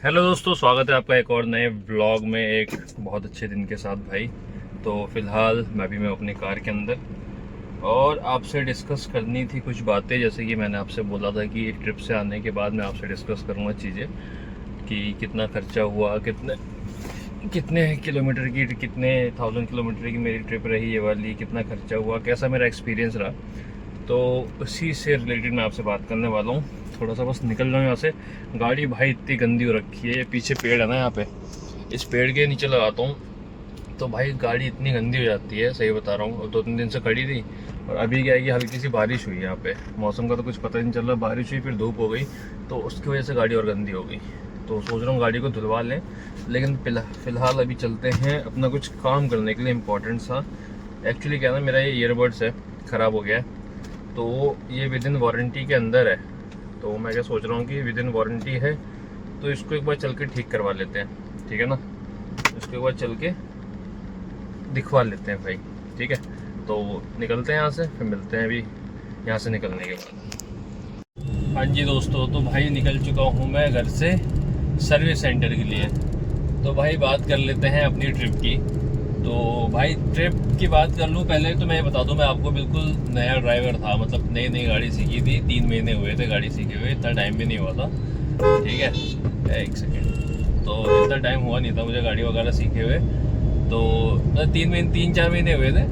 Hello दोस्तों, स्वागत है आपका एक और नए व्लॉग में एक बहुत अच्छे दिन के साथ भाई। तो फ़िलहाल मैं अपनी कार के अंदर और आपसे डिस्कस करनी थी कुछ बातें। जैसे कि मैंने आपसे बोला था कि ट्रिप से आने के बाद मैं आपसे डिस्कस करूँगा चीज़ें कि कितना खर्चा हुआ, कितने कितने किलोमीटर की, कितने 1000 किलोमीटर की मेरी ट्रिप रही ये वाली, कितना खर्चा हुआ, कैसा मेरा एक्सपीरियंस रहा। तो उसी से रिलेटेड मैं आपसे बात करने वाला हूँ। थोड़ा सा बस निकल जाऊँ यहाँ से। गाड़ी भाई इतनी गंदी हो रखी है, ये पीछे पेड़ है ना, यहाँ पे इस पेड़ के नीचे लगाता हूँ तो भाई गाड़ी इतनी गंदी हो जाती है, सही बता रहा हूँ। 2-3 दिन से खड़ी थी और अभी क्या है कि हल्की सी बारिश हुई यहाँ पे। मौसम का तो कुछ पता नहीं चल रहा, बारिश हुई फिर धूप हो गई, तो उसकी वजह से गाड़ी और गंदी हो गई। तो सोच रहा हूँ गाड़ी को धुलवा लें, लेकिन फ़िलहाल अभी चलते हैं अपना कुछ काम करने के लिए इम्पोर्टेंट सा। एक्चुअली क्या है ना, मेरा ये ईयरबड्स है, ख़राब हो गया है, तो ये विद इन वारंटी के अंदर है। तो मैं क्या सोच रहा हूँ कि विद इन वारंटी है तो इसको एक बार चल के ठीक करवा लेते हैं, ठीक है ना। इसको एक बार चल के दिखवा लेते हैं भाई, ठीक है। तो निकलते हैं यहाँ से, फिर मिलते हैं अभी यहाँ से निकलने के बाद। हाँ जी दोस्तों, तो भाई निकल चुका हूँ मैं घर से सर्विस सेंटर के लिए। तो भाई बात कर लेते हैं अपनी ट्रिप की। तो भाई ट्रिप की बात कर लूँ, पहले तो मैं बता दूँ मैं आपको बिल्कुल नया ड्राइवर था, मतलब नई नई गाड़ी सीखी थी। 3 महीने हुए थे गाड़ी सीखे हुए, इतना टाइम भी नहीं हुआ था, ठीक है। एक सेकेंड, तो इतना टाइम हुआ नहीं था मुझे गाड़ी वगैरह सीखे हुए। तो 3-4 महीने हुए थे।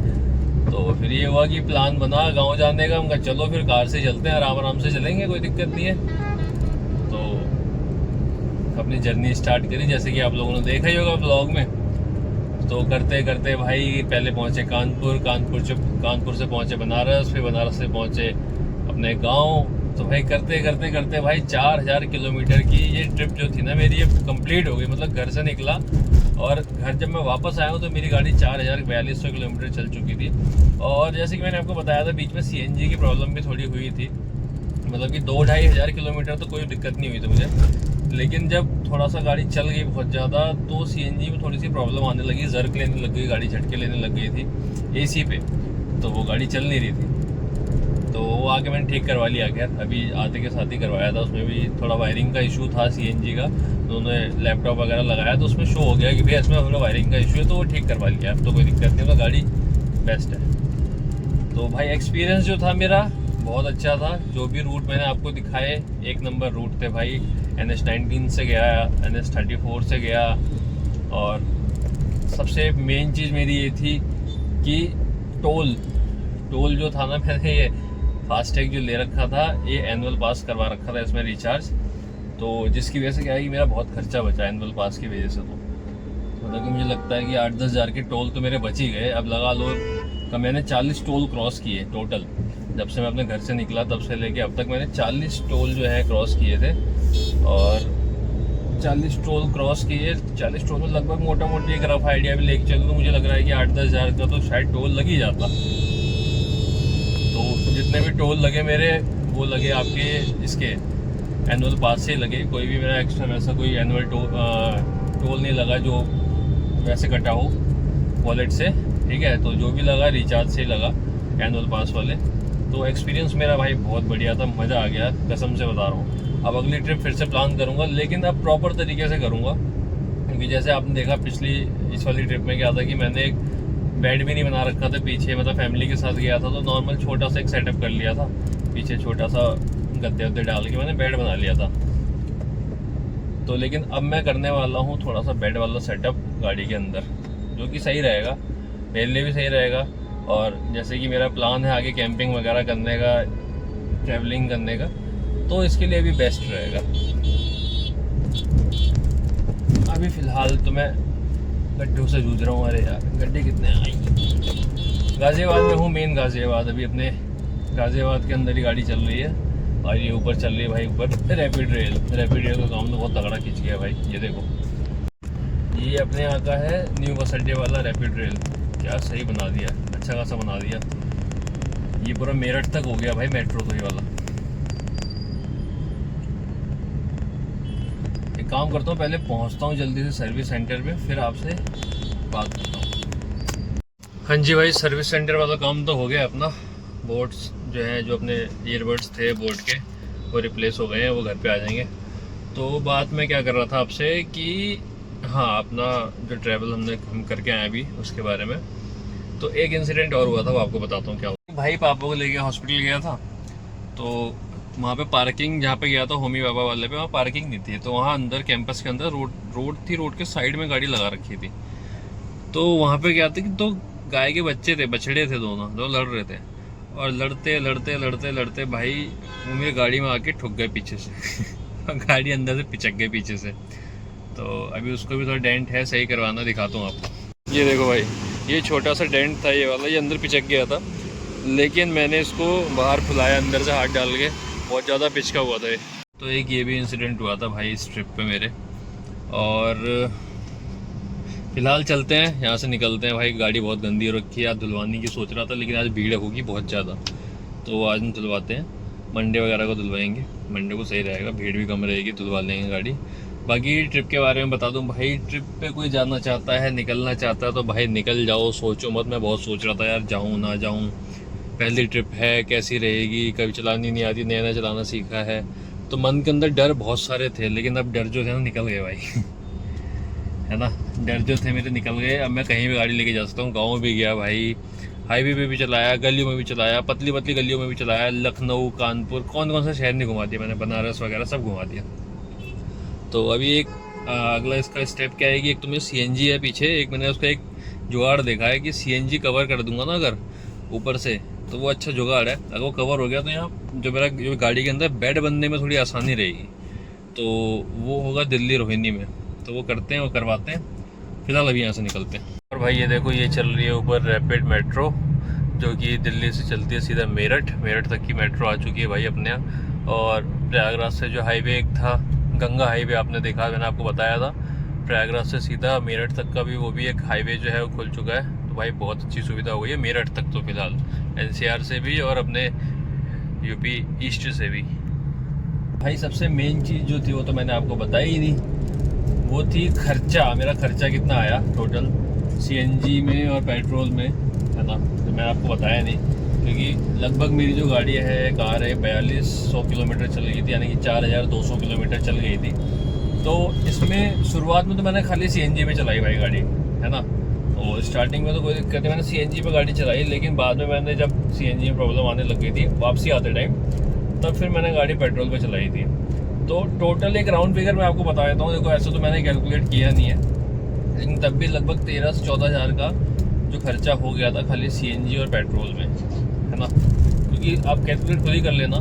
तो फिर ये हुआ कि प्लान बना गाँव जाने का। हम कहा चलो फिर कार से चलते हैं, आराम आराम से चलेंगे, कोई दिक्कत नहीं है। तो अपनी जर्नी स्टार्ट करी, जैसे कि आप लोगों ने देखा ही होगा ब्लॉग में। तो करते करते भाई पहले पहुंचे कानपुर से पहुंचे बनारस, फिर बनारस से पहुंचे अपने गांव। तो भाई करते करते करते भाई 4000 किलोमीटर की ये ट्रिप जो थी ना मेरी, ये कंप्लीट हो गई। मतलब घर से निकला और घर जब मैं वापस आया हूँ तो मेरी गाड़ी 4200 किलोमीटर चल चुकी थी। और जैसे कि मैंने आपको बताया था, बीच में CNG की प्रॉब्लम भी थोड़ी हुई थी। मतलब कि 2-2.5 हज़ार किलोमीटर तो कोई दिक्कत नहीं हुई थी मुझे, लेकिन जब थोड़ा सा गाड़ी चल गई बहुत ज़्यादा तो CNG में थोड़ी सी प्रॉब्लम आने लगी, जर्क लेने लग गई गाड़ी, झटके लेने लग गई थी AC पे, तो वो गाड़ी चल नहीं रही थी। तो वो आके मैंने ठीक करवा लिया। खैर अभी आते के साथ ही करवाया था, उसमें भी थोड़ा वायरिंग का इशू था CNG का। तो उन्होंने लैपटॉप वगैरह लगाया तो उसमें शो हो गया कि भैया इसमें थोड़ा वायरिंग का इशू है, तो वो ठीक करवा लिया। अब तो कोई दिक्कत नहीं, तो गाड़ी बेस्ट है। तो भाई एक्सपीरियंस जो था मेरा बहुत अच्छा था। जो भी रूट मैंने आपको दिखाए, एक नंबर रूट थे भाई। NH19 से गया, NH34 से गया, और सबसे मेन चीज़ मेरी ये थी कि टोल जो था ना, मैंने ये फास्टैग जो ले रखा था, ये एनुअल पास करवा रखा था इसमें रिचार्ज। तो जिसकी वजह से क्या है कि मेरा बहुत खर्चा बचा एनुअल पास की वजह से। तो मतलब कि मुझे लगता है कि 8-10 हज़ार के टोल तो मेरे बच ही गए। अब लगा लो कि मैंने 40 टोल क्रॉस किए टोटल। जब से मैं अपने घर से निकला तब से लेके अब तक मैंने 40 टोल जो है क्रॉस किए थे। और 40 टोल क्रॉस किए, 40 टोल में लगभग मोटा मोटी एक रफ आइडिया भी लेके चलूँ तो मुझे लग रहा है कि 8-10 हज़ार का तो शायद टोल लग ही जाता। तो जितने भी टोल लगे मेरे, वो लगे आपके इसके एनुअल पास से लगे। कोई भी मेरा एक्स्ट्रा वैसा कोई एनुअल टोल नहीं लगा जो वैसे कटा हो वॉलेट से, ठीक है। तो जो भी लगा रिचार्ज से लगा, एनुअल पास वाले। तो एक्सपीरियंस मेरा भाई बहुत बढ़िया था, मज़ा आ गया, कसम से बता रहा हूँ। अब अगली ट्रिप फिर से प्लान करूँगा, लेकिन अब प्रॉपर तरीके से करूँगा। क्योंकि जैसे आपने देखा इस वाली ट्रिप में क्या था कि मैंने एक बेड भी नहीं बना रखा था पीछे, मतलब फैमिली के साथ गया था तो नॉर्मल छोटा सा एक सेटअप कर लिया था पीछे, छोटा सा गद्दे वद्दे डाल के मैंने बेड बना लिया था। तो लेकिन अब मैं करने वाला हूँ थोड़ा सा बेड वाला सेटअप गाड़ी के अंदर, जो कि सही रहेगा, मेरे लिए भी सही रहेगा। और जैसे कि मेरा प्लान है आगे कैंपिंग वगैरह करने का, ट्रैवलिंग करने का, तो इसके लिए भी बेस्ट रहेगा। अभी फ़िलहाल तो मैं गड्ढों से जूझ रहा हूँ। अरे यार गड्ढे कितने आई। गाज़ियाबाद में हूँ, मेन गाज़ियाबाद। अभी अपने गाज़ियाबाद के अंदर ही गाड़ी चल रही है और ये ऊपर चल रही है भाई, ऊपर रैपिड रेल का काम तो बहुत तगड़ा खिंच गया भाई। ये देखो, ये अपने यहाँ का है न्यू बस अड्डे वाला रैपिड रेल। क्या सही बना दिया, अच्छा खासा बना दिया। ये पूरा मेरठ तक हो गया भाई मेट्रो तो ये वाला। एक काम करता हूँ, पहले पहुँचता हूँ जल्दी से सर्विस सेंटर पे, फिर आपसे बात करता हूँ। हाँ जी भाई, सर्विस सेंटर वाला काम तो हो गया अपना। बोर्ड्स जो है, जो अपने ईयरबड्स थे बोर्ड के, वो रिप्लेस हो गए हैं, वो घर पे आ जाएंगे। तो बात मैं क्या कर रहा था आपसे कि हाँ, अपना जो ट्रैवल हम करके आए अभी उसके बारे में। तो एक इंसिडेंट और हुआ था, वो आपको बताता हूँ क्या हुआ। भाई पापा को लेके हॉस्पिटल गया था, तो वहाँ पे पार्किंग, जहाँ पे गया था होमी बाबा वाले पे, वहाँ पार्किंग नहीं थी। तो वहाँ अंदर कैंपस के अंदर रोड थी, रोड के साइड में गाड़ी लगा रखी थी। तो वहाँ पे क्या था कि दो गाय के बच्चे थे, बछड़े थे, दोनों दो लड़ रहे थे। और लड़ते लड़ते लड़ते लड़ते भाई वो मेरी गाड़ी में आके ठुक गए पीछे से और गाड़ी अंदर से पिचक गई पीछे से। तो अभी उसको भी थोड़ा डेंट है, सही करवाना, दिखाता हूँ आपको। ये देखो भाई, ये छोटा सा डेंट था ये वाला, ये अंदर पिचक गया था, लेकिन मैंने इसको बाहर फुलाया अंदर से हाथ डाल के, बहुत ज़्यादा पिचका हुआ था ये। तो एक ये भी इंसिडेंट हुआ था भाई इस ट्रिप पे मेरे। और फिलहाल चलते हैं, यहाँ से निकलते हैं भाई। गाड़ी बहुत गंदी हो रखी है, आज धुलवाने की सोच रहा था, लेकिन आज भीड़ होगी बहुत ज़्यादा, तो आज हम धुलवाते हैं। मंडे वगैरह को धुलवाएंगे, मंडे को सही रहेगा, भीड़ भी कम रहेगी, धुलवा लेंगे गाड़ी। बाकी ट्रिप के बारे में बता दूं भाई, ट्रिप पे कोई जाना चाहता है, निकलना चाहता है तो भाई निकल जाओ, सोचो मत। मैं बहुत सोच रहा था यार, जाऊँ ना जाऊँ, पहली ट्रिप है, कैसी रहेगी, कभी चलानी नहीं आती, नया नया चलाना सीखा है, तो मन के अंदर डर बहुत सारे थे। लेकिन अब डर जो थे ना निकल गए भाई है ना, डर जो थे मेरे निकल गए। अब मैं कहीं भी गाड़ी लेके जा सकता हूँ। गाँव भी गया भाई, हाईवे पे भी चलाया, गलियों में भी चलाया, पतली पतली गलियों में भी चलाया, लखनऊ, कानपुर, कौन कौन सा शहर नहीं घुमा दिया मैंने, बनारस वगैरह सब घुमा दिया। तो अभी एक अगला इसका स्टेप क्या है कि एक तो मेरे सीएनजी है पीछे, एक मैंने उसका एक जुगाड़ देखा है कि सीएनजी कवर कर दूंगा ना अगर ऊपर से, तो वो अच्छा जुगाड़ है। अगर वो कवर हो गया तो यहाँ जो मेरा जो गाड़ी के अंदर बेड बनने में थोड़ी आसानी रहेगी। तो वो होगा दिल्ली रोहिणी में, तो वो करते हैं, वो करवाते हैं। फिलहाल अभी यहाँ से निकलते हैं। और भाई ये देखो, ये चल रही है ऊपर रैपिड मेट्रो, जो कि दिल्ली से चलती है सीधा मेरठ तक की मेट्रो आ चुकी है भाई अपने यहाँ। और प्रयागराज से जो हाईवे एक था, गंगा हाईवे, आपने देखा, मैंने आपको बताया था, प्रयागराज से सीधा मेरठ तक का भी वो भी एक हाईवे जो है वो खुल चुका है। तो भाई बहुत अच्छी सुविधा हो गई है मेरठ तक तो फिलहाल, एनसीआर से भी और अपने यूपी ईस्ट से भी। भाई सबसे मेन चीज़ जो थी वो तो मैंने आपको बताई ही नहीं, वो थी खर्चा। मेरा खर्चा कितना आया टोटल सीएनजी में और पेट्रोल में, है ना, तो मैंने आपको बताया नहीं, क्योंकि लगभग मेरी जो गाड़ी है, कार है, 4200 किलोमीटर चल गई थी, यानी कि 4200 किलोमीटर चल गई थी। तो इसमें शुरुआत में तो मैंने खाली सीएनजी में चलाई भाई गाड़ी, है ना। और स्टार्टिंग में तो कोई दिक्कत नहीं, मैंने सीएनजी पे गाड़ी चलाई, लेकिन बाद में मैंने जब सीएनजी में प्रॉब्लम आने लग गई थी वापसी आते टाइम, तब फिर मैंने गाड़ी पेट्रोल पे चलाई थी। तो टोटल एक राउंड फिगर मैं आपको बता देता हूँ। देखो ऐसे तो मैंने कैलकुलेट किया नहीं है, लेकिन तब भी लगभग 13 से 14 हज़ार का जो खर्चा हो गया था खाली सीएनजी और पेट्रोल में, है ना। क्योंकि आप कैलकुलेट खुद ही कर लेना,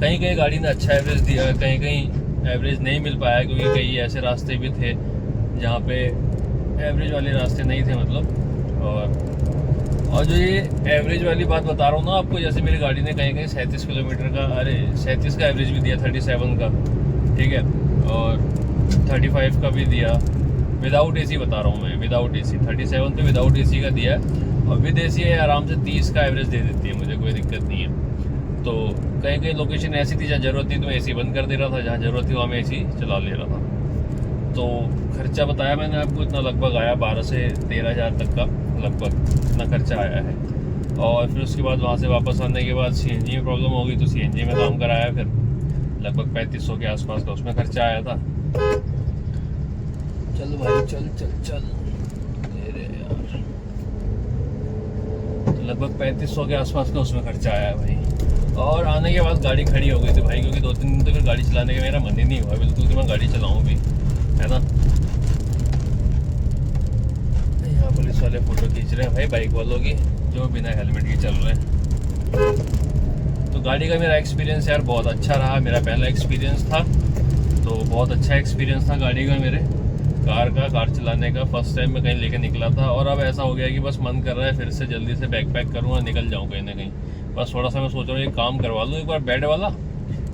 कहीं कहीं गाड़ी ने अच्छा एवरेज दिया, कहीं कहीं एवरेज नहीं मिल पाया, क्योंकि कई ऐसे रास्ते भी थे जहाँ पे एवरेज वाले रास्ते नहीं थे मतलब। और जो ये एवरेज वाली बात बता रहा हूँ ना आपको, जैसे मेरी गाड़ी ने कहीं कहीं 37 किलोमीटर का, 37 का एवरेज भी दिया, 37 का, ठीक है, और 35 का भी दिया, विदाउट एसी बता रहा हूँ मैं, विदाउट एसी 37 तो विदाउट एसी का दिया है, और विद एसी है आराम से 30 का एवरेज दे देती है मुझे, कोई दिक्कत नहीं है। तो कहीं कहीं लोकेशन ऐसी थी जहाँ ज़रूरत थी तो मैं एसी बंद कर दे रहा था, जहाँ ज़रूरत थी वहाँ मैं एसी चला ले रहा था। तो खर्चा बताया मैंने आपको, इतना लगभग आया 12 से 13 हज़ार तक का लगभग इतना खर्चा आया है। और फिर उसके बाद वहाँ से वापस आने के बाद सीएनजी में प्रॉब्लम हो गई, तो सीएनजी में काम कराया, फिर लगभग 3500 के आसपास का उसमें खर्चा आया था। चल भाई चल चल चल, अरे यार, तो लगभग 3500 के आसपास का उसमें खर्चा आया भाई। और आने के बाद गाड़ी खड़ी हो गई थी भाई, क्योंकि 2-3 दिन तो फिर गाड़ी चलाने का मेरा मन ही नहीं हुआ बिल्कुल कि मैं गाड़ी चलाऊँ भी, है ना। यहाँ पुलिस वाले फ़ोटो खींच रहे हैं भाई बाइक वालों की, जो बिना हेलमेट के चल रहे हैं। तो गाड़ी का मेरा एक्सपीरियंस यार बहुत अच्छा रहा, मेरा पहला एक्सपीरियंस था, तो बहुत अच्छा एक्सपीरियंस था गाड़ी का मेरे, कार चलाने का। फर्स्ट टाइम मैं कहीं लेके निकला था, और अब ऐसा हो गया कि बस मन कर रहा है फिर से जल्दी से बैग पैक करूँ और निकल जाऊँ कहीं ना कहीं। बस थोड़ा सा मैं सोच रहा हूँ एक काम करवा लूँ एक बार बेड वाला,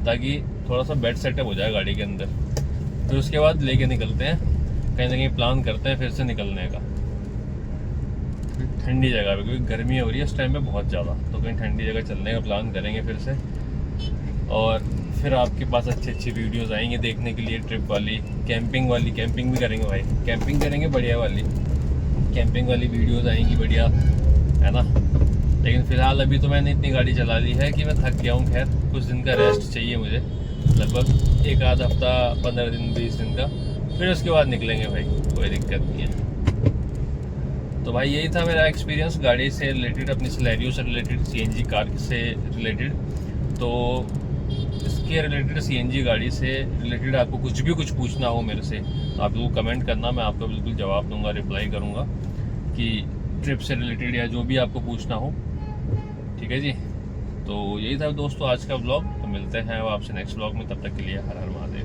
ताकि थोड़ा सा बेड सेटअप हो जाए गाड़ी के अंदर। फिर उसके बाद लेके निकलते हैं, कहीं ना कहीं प्लान करते हैं फिर से निकलने का, ठंडी जगह पे, क्योंकि गर्मी हो रही है इस टाइम पे बहुत ज़्यादा, तो कहीं ठंडी जगह चलने का प्लान करेंगे फिर से। और फिर आपके पास अच्छी अच्छी वीडियोस आएंगी देखने के लिए, ट्रिप वाली, कैंपिंग वाली, कैंपिंग भी करेंगे भाई, कैंपिंग करेंगे बढ़िया वाली, कैंपिंग वाली वीडियोस आएंगी बढ़िया, है ना। लेकिन फ़िलहाल अभी तो मैंने इतनी गाड़ी चला ली है कि मैं थक गया हूँ। खैर कुछ दिन का रेस्ट चाहिए मुझे, लगभग एक आध हफ्ता, 15 दिन, 20 दिन का, फिर उसके बाद निकलेंगे भाई, कोई दिक्कत नहीं है। तो भाई यही था मेरा एक्सपीरियंस गाड़ी से रिलेटेड, अपनी सिलेरियो से रिलेटेड, सीएनजी कार से रिलेटेड। तो इसके रिलेटेड, सीएनजी गाड़ी से रिलेटेड आपको कुछ पूछना हो मेरे से तो आप बिल्कुल कमेंट करना, मैं आपको बिल्कुल जवाब दूंगा, रिप्लाई करूंगा कि ट्रिप से रिलेटेड या जो भी आपको पूछना हो। ठीक है जी, तो यही था दोस्तों आज का ब्लॉग। तो मिलते हैं आपसे नेक्स्ट ब्लॉग में, तब तक के लिए हर हर महादेव।